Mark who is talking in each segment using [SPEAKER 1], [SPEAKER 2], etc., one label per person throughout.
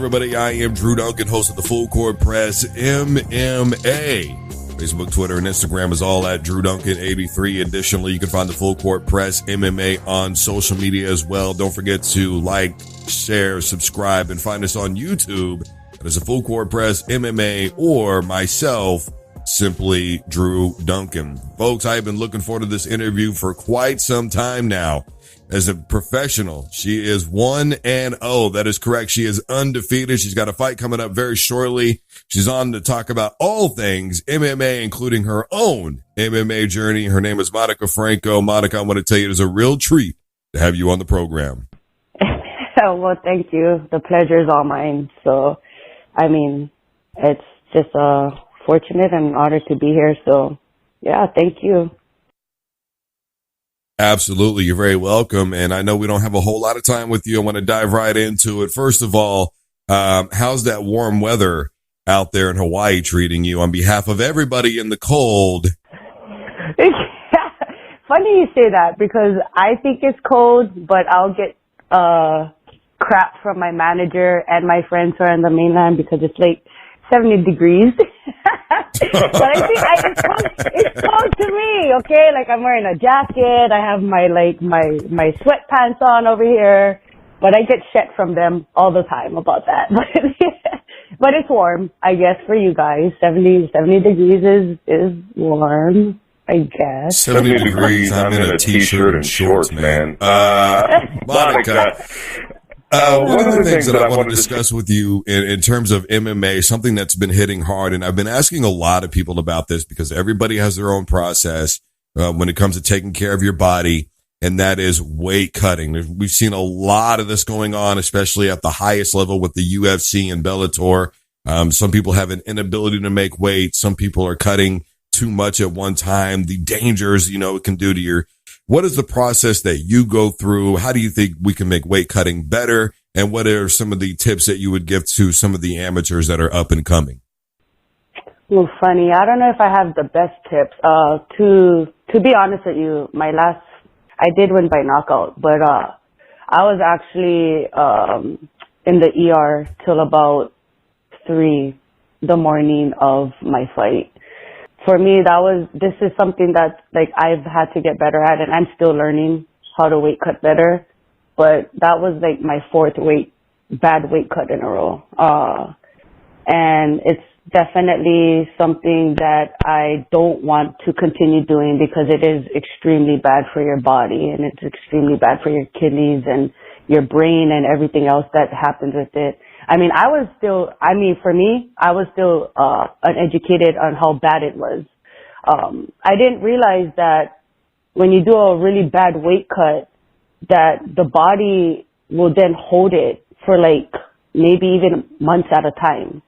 [SPEAKER 1] everybody? I am Drew Duncan, host of the Full Court Press MMA. Facebook, Twitter, and Instagram is all at Drew Duncan 83. Additionally, you can find the Full Court Press MMA on social media as well. Don't forget to like, share, subscribe, and find us on YouTube. That is the Full Court Press MMA or myself, simply Drew Duncan. Folks, I have been looking forward to this interview for quite some time now. As a professional, she is 1-0. That is correct. She is undefeated. She's got a fight coming up very shortly. She's on to talk about all things MMA, including her own MMA journey. Her name is Monica Franco. Monica, I want to tell you it is a real treat to have you on the program.
[SPEAKER 2] Well, thank you. The pleasure is all mine. So, I mean, it's just fortunate and honored to be here. So, yeah, thank you.
[SPEAKER 1] Absolutely. You're very welcome. And I know we don't have a whole lot of time with you. I want to dive right into it. First of all, how's that warm weather out there in Hawaii treating you on behalf of everybody in the cold?
[SPEAKER 2] Funny you say that because I think it's cold, but I'll get crap from my manager and my friends who are in the mainland because it's like 70 degrees. But I think it's cold to me, okay? Like I'm wearing a jacket, I have my sweatpants on over here, but I get shit from them all the time about that. But it's warm, I guess, for you guys. 70 degrees is warm, I guess.
[SPEAKER 1] 70 degrees, I'm in a t-shirt and shorts, man. Monica. One of the things that I want to discuss with you in terms of MMA, something that's been hitting hard, and I've been asking a lot of people about this because everybody has their own process when it comes to taking care of your body, and that is weight cutting. We've seen a lot of this going on, especially at the highest level with the UFC and Bellator. Some people have an inability to make weight. Some people are cutting too much at one time. The dangers, it can do to your. What is the process that you go through? How do you think we can make weight cutting better? And what are some of the tips that you would give to some of the amateurs that are up and coming?
[SPEAKER 2] Well, funny. I don't know if I have the best tips. To be honest with you, I did win by knockout, but I was actually in the ER till about 3 the morning of my fight. For me, this is something that, I've had to get better at, and I'm still learning how to weight cut better. But that was, my 4th bad weight cut in a row. And it's definitely something that I don't want to continue doing because it is extremely bad for your body, and it's extremely bad for your kidneys and your brain and everything else that happens with it. For me, I was still uneducated on how bad it was. I didn't realize that when you do a really bad weight cut, that the body will then hold it for maybe even months at a time.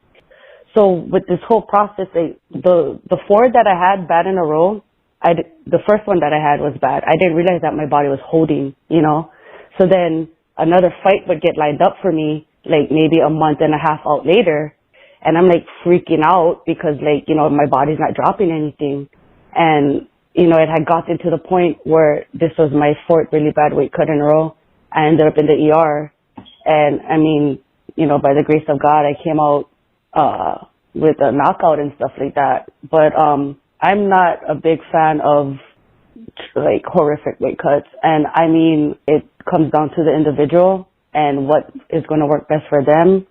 [SPEAKER 2] So with this whole process, the 4 that I had bad in a row, the first one that I had was bad. I didn't realize that my body was holding, So then another fight would get lined up for me, maybe a month and a half out later, and I'm freaking out because my body's not dropping anything. And, it had gotten to the point where this was my 4th really bad weight cut in a row. I ended up in the ER, and by the grace of God, I came out, with a knockout and stuff like that. But, I'm not a big fan of horrific weight cuts. And it comes down to the individual and what is going to work best for them.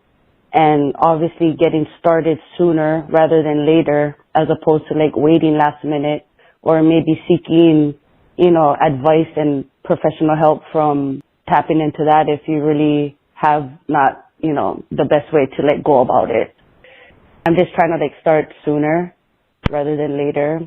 [SPEAKER 2] And obviously getting started sooner rather than later, as opposed to waiting last minute or maybe seeking, advice and professional help from tapping into that if you really have not, the best way to go about it. I'm just trying to start sooner rather than later.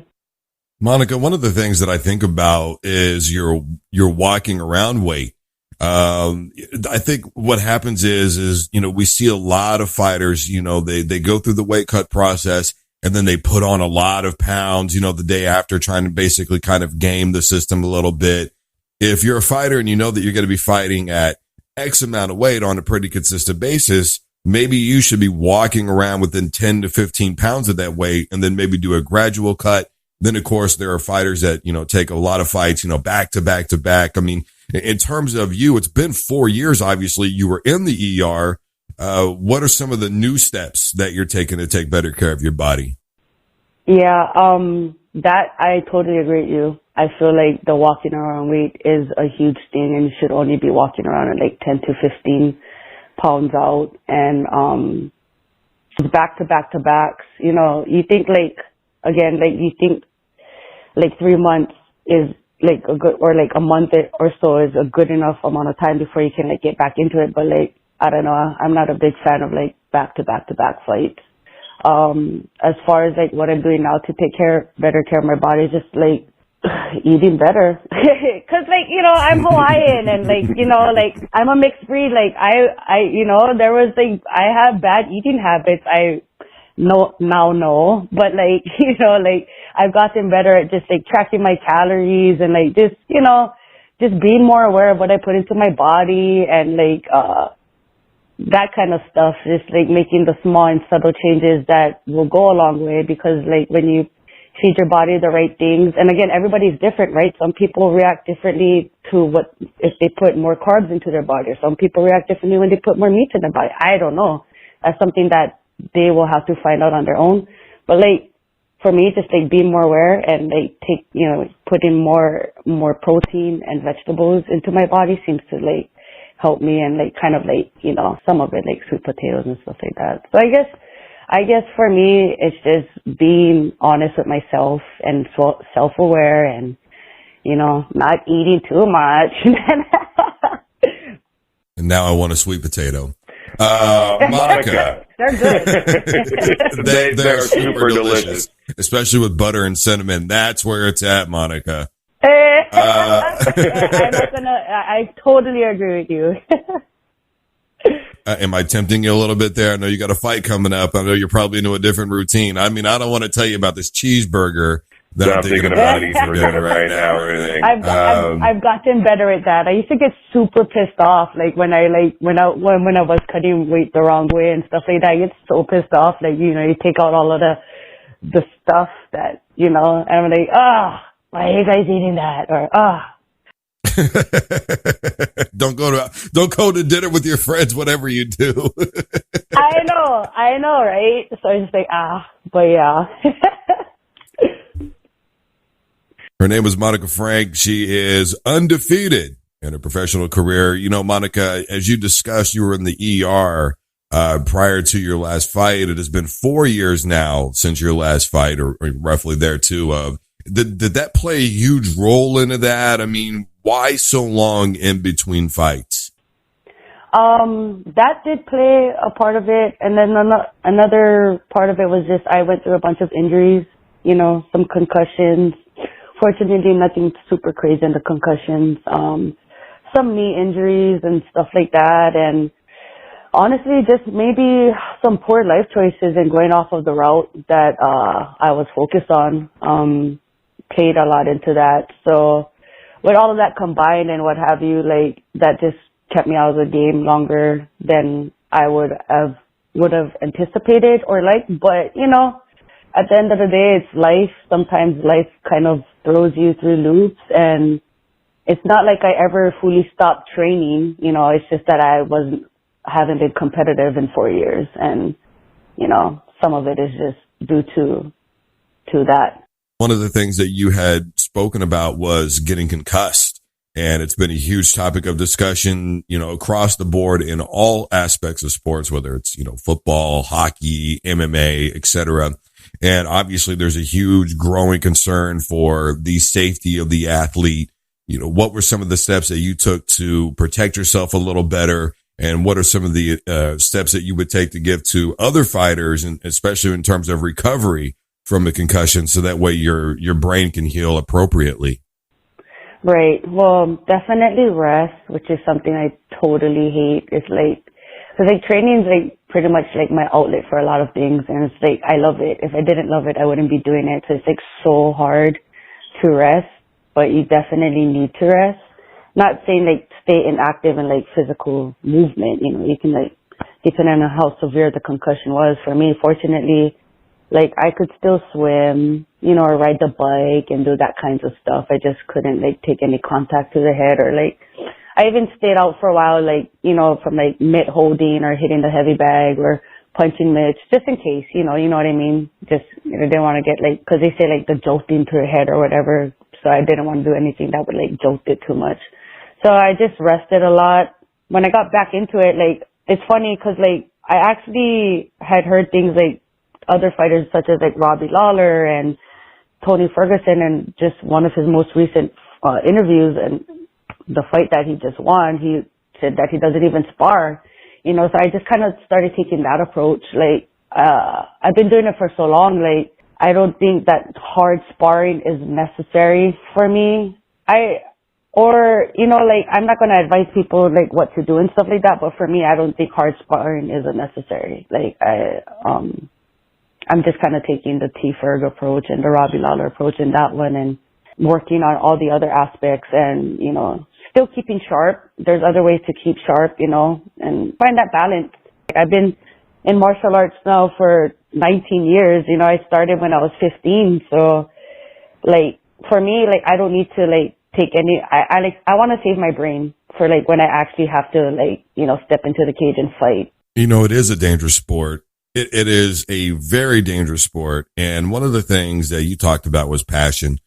[SPEAKER 1] Monica, one of the things that I think about is your walking around weight. I think what happens is, we see a lot of fighters, they go through the weight cut process and then they put on a lot of pounds, the day after, trying to basically kind of game the system a little bit. If you're a fighter and you know that you're going to be fighting at X amount of weight on a pretty consistent basis, maybe you should be walking around within 10 to 15 pounds of that weight and then maybe do a gradual cut. Then, of course, there are fighters that, take a lot of fights, back to back to back. In terms of you, it's been 4 years, obviously. You were in the ER. What are some of the new steps that you're taking to take better care of your body?
[SPEAKER 2] Yeah, that I totally agree with you. I feel like the walking around weight is a huge thing, and you should only be walking around at like 10 to 15 pounds out. And back to back to backs, you know, you think like, again, like you think like 3 months is like a good, or like a month or so is a good enough amount of time before you can like get back into it. But like, I don't know, I'm not a big fan of like back to back to back fights. As far as like what I'm doing now to take better care of my body, just like eating better. Cause like, you know, I'm Hawaiian and like, you know, like I'm a mixed breed. Like you know, there was like, I have bad eating habits. I now know, but like, you know, like I've gotten better at just like tracking my calories and like just, you know, just being more aware of what I put into my body and like, that kind of stuff, just like making the small and subtle changes that will go a long way, because like when you feed your body the right things, and again, everybody's different, right? Some people react differently to what, if they put more carbs into their body, or some people react differently when they put more meat in their body. I don't know. That's something that they will have to find out on their own. But like, for me, just like being more aware and like putting more protein and vegetables into my body seems to like help me, and like kind of like, you know, some of it like sweet potatoes and stuff like that. So I guess for me, it's just being honest with myself and self-aware and, you know, not eating too much.
[SPEAKER 1] And now I want a sweet potato. Monica.
[SPEAKER 2] They're good.
[SPEAKER 1] They're super delicious, especially with butter and cinnamon. That's where it's at, Monica.
[SPEAKER 2] I totally agree with you.
[SPEAKER 1] Am I tempting you a little bit there? I know you got a fight coming up. I know you're probably into a different routine. I mean, I don't want to tell you about this cheeseburger that I'm thinking about eating for dinner right now or anything.
[SPEAKER 2] I've gotten better at that. I used to get super pissed off, like when I was cutting weight the wrong way and stuff like that. I get so pissed off, like, you know, you take out all of the stuff that, you know, and I'm like, why are you guys eating that? Or,
[SPEAKER 1] Don't go to dinner with your friends, whatever you do.
[SPEAKER 2] I know, right? So I just like, but yeah.
[SPEAKER 1] Her name is Monica Frank. She is undefeated in her professional career. You know, Monica, as you discussed, you were in the ER prior to your last fight. It has been 4 years now since your last fight, or roughly there too. Did that play a huge role into that? I mean, why so long in between fights?
[SPEAKER 2] That did play a part of it. And then another part of it was just, I went through a bunch of injuries, you know, some concussions. Fortunately, nothing super crazy in the concussions. Some knee injuries and stuff like that. And honestly, just maybe some poor life choices and going off of the route that, I was focused on, played a lot into that. So with all of that combined and what have you, like, that just kept me out of the game longer than I would have anticipated or like. But, you know, at the end of the day, it's life. Sometimes life kind of throws you through loops, and it's not like I ever fully stopped training. You know, it's just that I haven't been competitive in 4 years, and, you know, some of it is just due to that.
[SPEAKER 1] One of the things that you had spoken about was getting concussed, and it's been a huge topic of discussion, you know, across the board in all aspects of sports, whether it's, you know, football, hockey, MMA, etc. And obviously there's a huge growing concern for the safety of the athlete. You know, what were some of the steps that you took to protect yourself a little better? And what are some of the steps that you would take to give to other fighters, and especially in terms of recovery from a concussion, so that way your brain can heal appropriately?
[SPEAKER 2] Right. Well, definitely rest, which is something I totally hate. It's like, cause like training is like pretty much like my outlet for a lot of things. And it's like, I love it. If I didn't love it, I wouldn't be doing it. So it's like so hard to rest, but you definitely need to rest. Not saying like stay inactive and like physical movement, you know, you can like, depending on how severe the concussion was. For me, fortunately, like I could still swim, you know, or ride the bike and do that kinds of stuff. I just couldn't like take any contact to the head, or like I even stayed out for a while, like, you know, from like mitt holding or hitting the heavy bag or punching mitts, just in case, you know what I mean? Just, you know, didn't want to get like, cause they say like the jolting to your head or whatever. So I didn't want to do anything that would like jolt it too much. So I just rested a lot. When I got back into it, like, it's funny cause like I actually had heard things like other fighters such as like Robbie Lawler and Tony Ferguson, and just one of his most recent interviews and the fight that he just won, he said that he doesn't even spar, you know, so I just kind of started taking that approach. Like, I've been doing it for so long, like, I don't think that hard sparring is necessary for me. You know, like, I'm not going to advise people, like, what to do and stuff like that, but for me, I don't think hard sparring is necessary. Like, I'm just kind of taking the T. Ferg approach and the Robbie Lawler approach in that one and working on all the other aspects and, you know, still keeping sharp. There's other ways to keep sharp, you know, and find that balance. I've been in martial arts now for 19 years. You know, I started when I was 15. So, like, for me, like, I don't need to, like, take any, I want to save my brain for, like, when I actually have to, like, you know, step into the cage and fight.
[SPEAKER 1] You know, it is a dangerous sport. It is a very dangerous sport. And one of the things that you talked about was passion.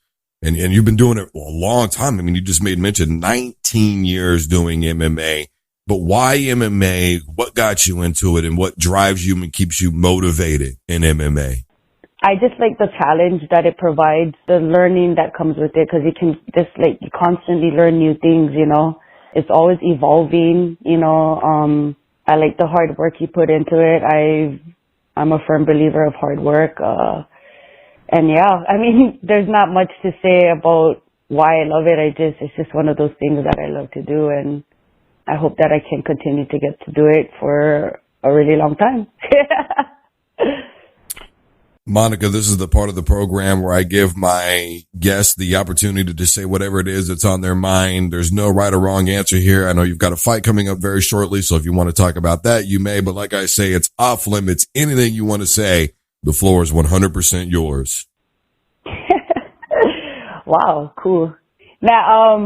[SPEAKER 1] And you've been doing it a long time. I mean, you just made mention 19 years doing MMA, but why MMA? What got you into it and what drives you and keeps you motivated in MMA?
[SPEAKER 2] I just like the challenge that it provides, the learning that comes with it, because you can just like, you constantly learn new things, you know, it's always evolving, you know, I like the hard work you put into it. I'm a firm believer of hard work, and yeah, I mean, there's not much to say about why I love it. It's just one of those things that I love to do, and I hope that I can continue to get to do it for a really long time.
[SPEAKER 1] Monica, this is the part of the program where I give my guests the opportunity to say whatever it is that's on their mind. There's no right or wrong answer here. I know you've got a fight coming up very shortly, so if you want to talk about that, you may. But like I say, it's off limits. Anything you want to say, the floor is 100% yours.
[SPEAKER 2] Wow, cool. Now,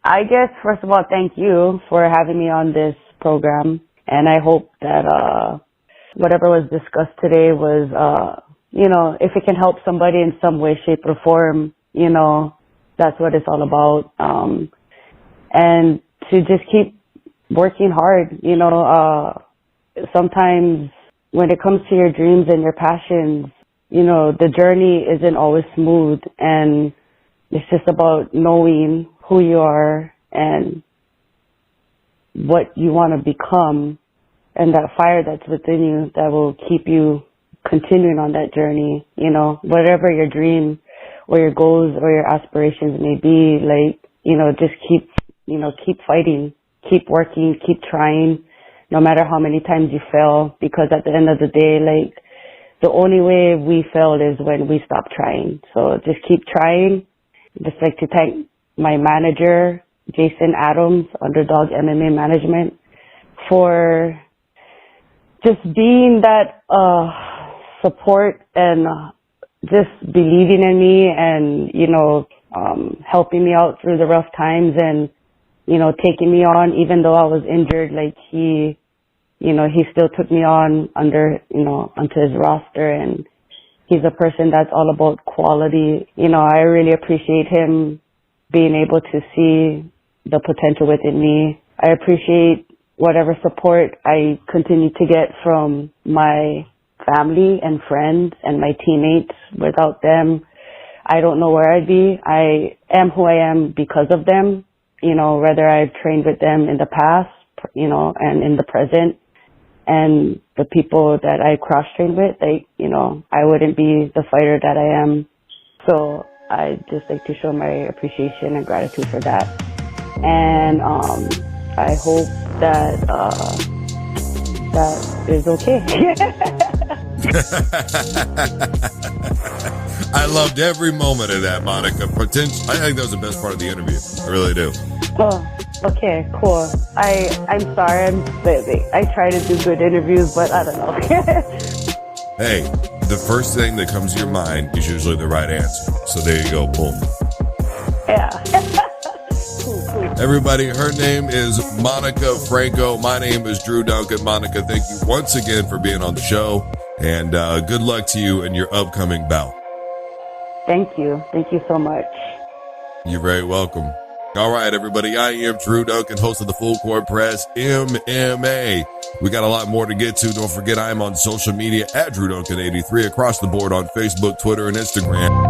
[SPEAKER 2] I guess, first of all, thank you for having me on this program. And I hope that whatever was discussed today was, you know, if it can help somebody in some way, shape, or form, you know, that's what it's all about. And to just keep working hard, you know, sometimes when it comes to your dreams and your passions, you know, the journey isn't always smooth, and it's just about knowing who you are and what you want to become, and that fire that's within you that will keep you continuing on that journey, you know, whatever your dream or your goals or your aspirations may be, like, you know, just keep fighting, keep working, keep trying, no matter how many times you fail, because at the end of the day, like, the only way we fail is when we stop trying. So just keep trying. Just like to thank my manager, Jason Adams, Underdog MMA Management, for just being that support and just believing in me and, you know, helping me out through the rough times and, you know, taking me on even though I was injured. Like, he still took me on under, you know, onto his roster, and he's a person that's all about quality. You know, I really appreciate him being able to see the potential within me. I appreciate whatever support I continue to get from my family and friends and my teammates. Without them, I don't know where I'd be. I am who I am because of them, you know, whether I've trained with them in the past, you know, and in the present, and the people that I cross-trained with, like, you know, I wouldn't be the fighter that I am. So I just like to show my appreciation and gratitude for that. And I hope that that is okay.
[SPEAKER 1] I loved every moment of that, Monica. I think that was the best part of the interview. I really do.
[SPEAKER 2] Oh, okay, cool. I'm sorry. I try to do good interviews, but I don't know.
[SPEAKER 1] Hey, the first thing that comes to your mind is usually the right answer. So there you go. Boom.
[SPEAKER 2] Yeah. Cool.
[SPEAKER 1] Everybody, her name is Monica Franco. My name is Drew Duncan. Monica, thank you once again for being on the show, and good luck to you in your upcoming bout.
[SPEAKER 2] Thank you. Thank you so much.
[SPEAKER 1] You're very welcome. All right, everybody. I am Drew Duncan, host of the Full Court Press MMA. We got a lot more to get to. Don't forget, I am on social media at Drew Duncan 83 across the board on Facebook, Twitter, and Instagram.